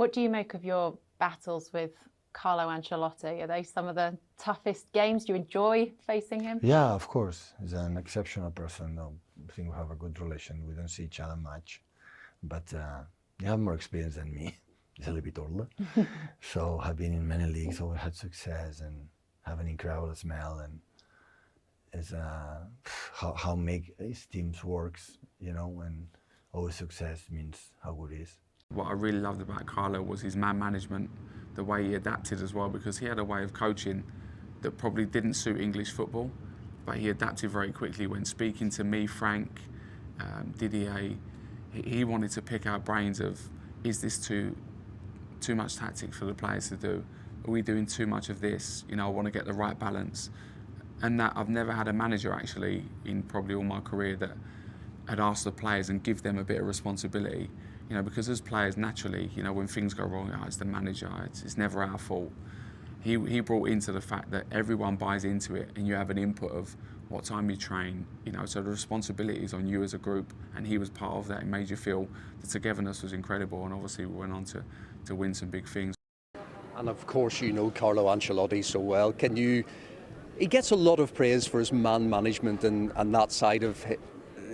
What do you make of your battles with Carlo Ancelotti? Are they some of the toughest games? Do you enjoy facing him? Yeah, of course. He's an exceptional person. I think we have a good relation. We don't see each other much, but he has more experience than me. He's a little bit older. So I've been in many leagues, always had success and have an incredible smell, and is how make his teams works, you know, and always success means how good he is. What I really loved about Carlo was his man management, the way he adapted as well, because he had a way of coaching that probably didn't suit English football, but he adapted very quickly when speaking to me, Frank, Didier. He wanted to pick our brains of, is this too much tactics for the players to do? Are we doing too much of this? You know, I want to get the right balance. And that I've never had a manager actually in probably all my career that had asked the players and give them a bit of responsibility. You know, because as players, naturally, you know, when things go wrong, it's the manager, it's never our fault. He brought into the fact that everyone buys into it and you have an input of what time you train, you know, so the responsibility is on you as a group, and he was part of that. It made you feel the togetherness was incredible, and obviously we went on to win some big things. And of course you know Carlo Ancelotti so well. He gets a lot of praise for his man management and that side of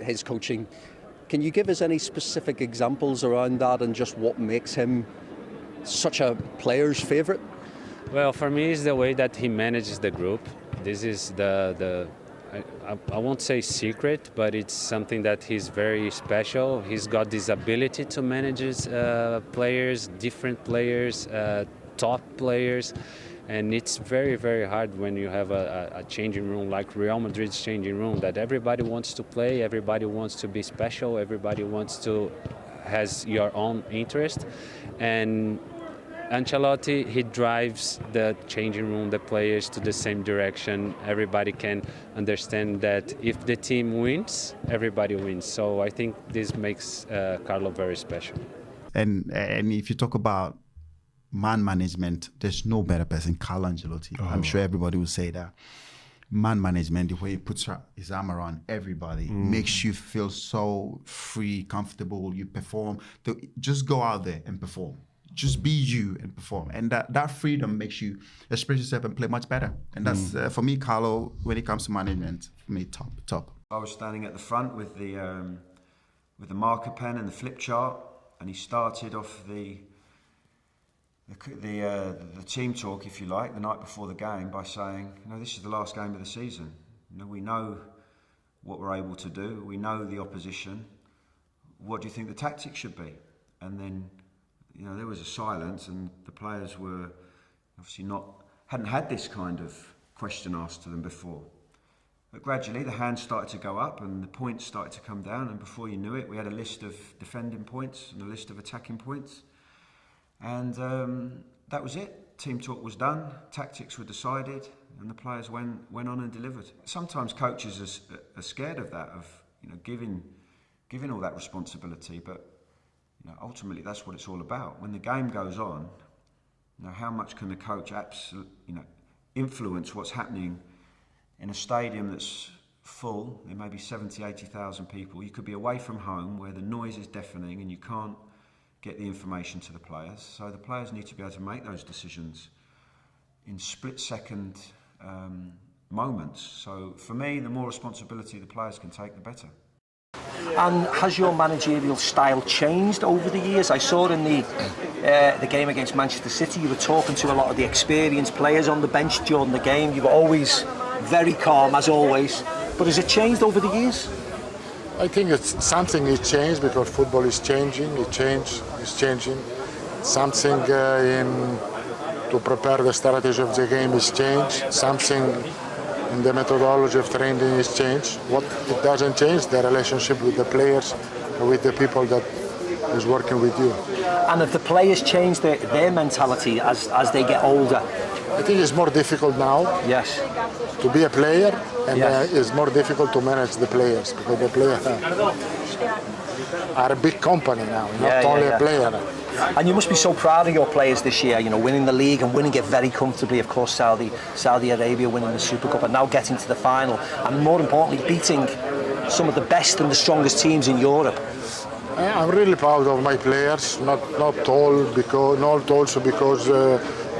his coaching. Can you give us any specific examples around that and just what makes him such a player's favourite? Well, for me, it's the way that he manages the group. This is I won't say secret, but it's something that he's very special. He's got this ability to manage his players, different players, top players. And it's very, very hard when you have a changing room like Real Madrid's changing room, that everybody wants to play, everybody wants to be special, everybody has your own interest. And Ancelotti, he drives the changing room, the players to the same direction. Everybody can understand that if the team wins, everybody wins. So I think this makes Carlo very special. And if you talk about man management, there's no better person, Carlo Ancelotti. Oh. I'm sure everybody will say that. Man management, the way he puts his arm around everybody, makes you feel so free, comfortable, you perform. Just go out there and perform. Just be you and perform. And that freedom makes you express yourself and play much better. And that's, for me, Carlo, when it comes to management, for me, top. I was standing at the front with the marker pen and the flip chart, and he started off the team talk, if you like, the night before the game by saying, you know, this is the last game of the season. You know, we know what we're able to do. We know the opposition. What do you think the tactics should be? And then, you know, there was a silence, and the players were obviously hadn't had this kind of question asked to them before. But gradually the hands started to go up and the points started to come down, and before you knew it, we had a list of defending points and a list of attacking points. And that was it. Team talk was done, tactics were decided, and the players went on and delivered. Sometimes coaches are scared of that, of, you know, giving all that responsibility, but you know, ultimately that's what it's all about. When the game goes on, you know, how much can the coach influence what's happening in a stadium that's full? There may be 70, 80,000 people. You could be away from home where the noise is deafening and you can't get the information to the players. So the players need to be able to make those decisions in split-second moments. So for me, the more responsibility the players can take, the better. And has your managerial style changed over the years? I saw in the game against Manchester City, you were talking to a lot of the experienced players on the bench during the game. You were always very calm, as always. But has it changed over the years? I think something is changed because football is changing. It's changing. Something to prepare the strategy of the game is changed. Something in the methodology of training is changed. What it doesn't change, the relationship with the players, with the people that is working with you. And if the players change their mentality as they get older? I think it's more difficult now. Yes. To be a player, and yes. It's more difficult to manage the players because the players are a big company now, not only a player. And you must be so proud of your players this year, you know, winning the league and winning it very comfortably. Of course, Saudi Arabia winning the Super Cup and now getting to the final, and more importantly, beating some of the best and the strongest teams in Europe. I'm really proud of my players, not all because not also because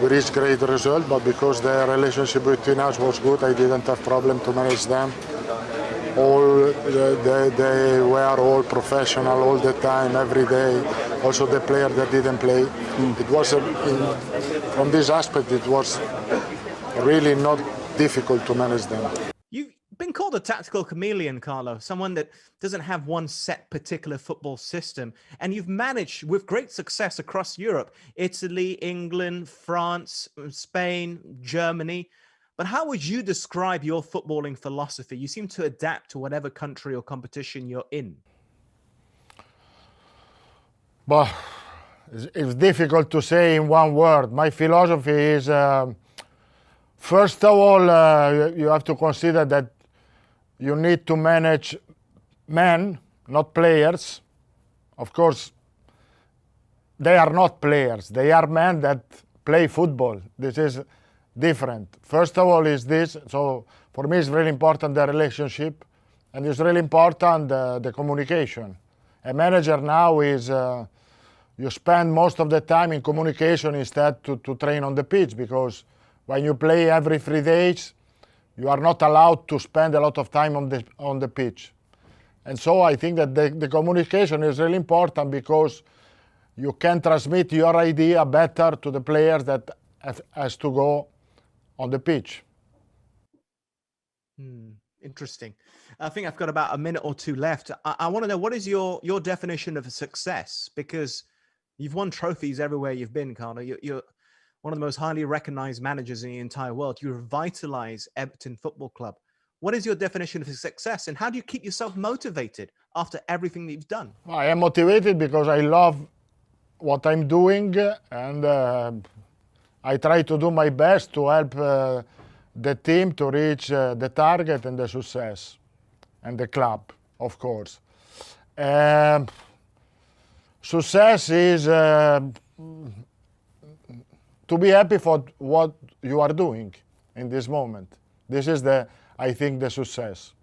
we reached great result, but because the relationship between us was good. I didn't have problem to manage them. They were all professional all the time, every day. Also the player that didn't play. It was from this aspect it was really not difficult to manage them. You've been called a tactical chameleon, Carlo, someone that doesn't have one set particular football system. And you've managed with great success across Europe, Italy, England, France, Spain, Germany. But how would you describe your footballing philosophy? You seem to adapt to whatever country or competition you're in. But it's difficult to say in one word. My philosophy is, first of all, you have to consider that you need to manage men, not players. Of course, they are not players. They are men that play football. This is different. First of all is this. So for me, it's really important the relationship, and it's really important the communication. A manager now is you spend most of the time in communication instead to train on the pitch, because when you play every 3 days, you are not allowed to spend a lot of time on the pitch. And so I think that the communication is really important, because you can transmit your idea better to the players that has to go on the pitch. Interesting. I think I've got about a minute or two left. I want to know, what is your definition of a success? Because you've won trophies everywhere you've been, Carlo. You're one of the most highly recognized managers in the entire world. You revitalize Everton Football Club. What is your definition of success, and how do you keep yourself motivated after everything that you've done? I am motivated because I love what I'm doing, and I try to do my best to help the team to reach the target and the success, and the club, of course. Success is to be happy for what you are doing in this moment. This is I think, the success.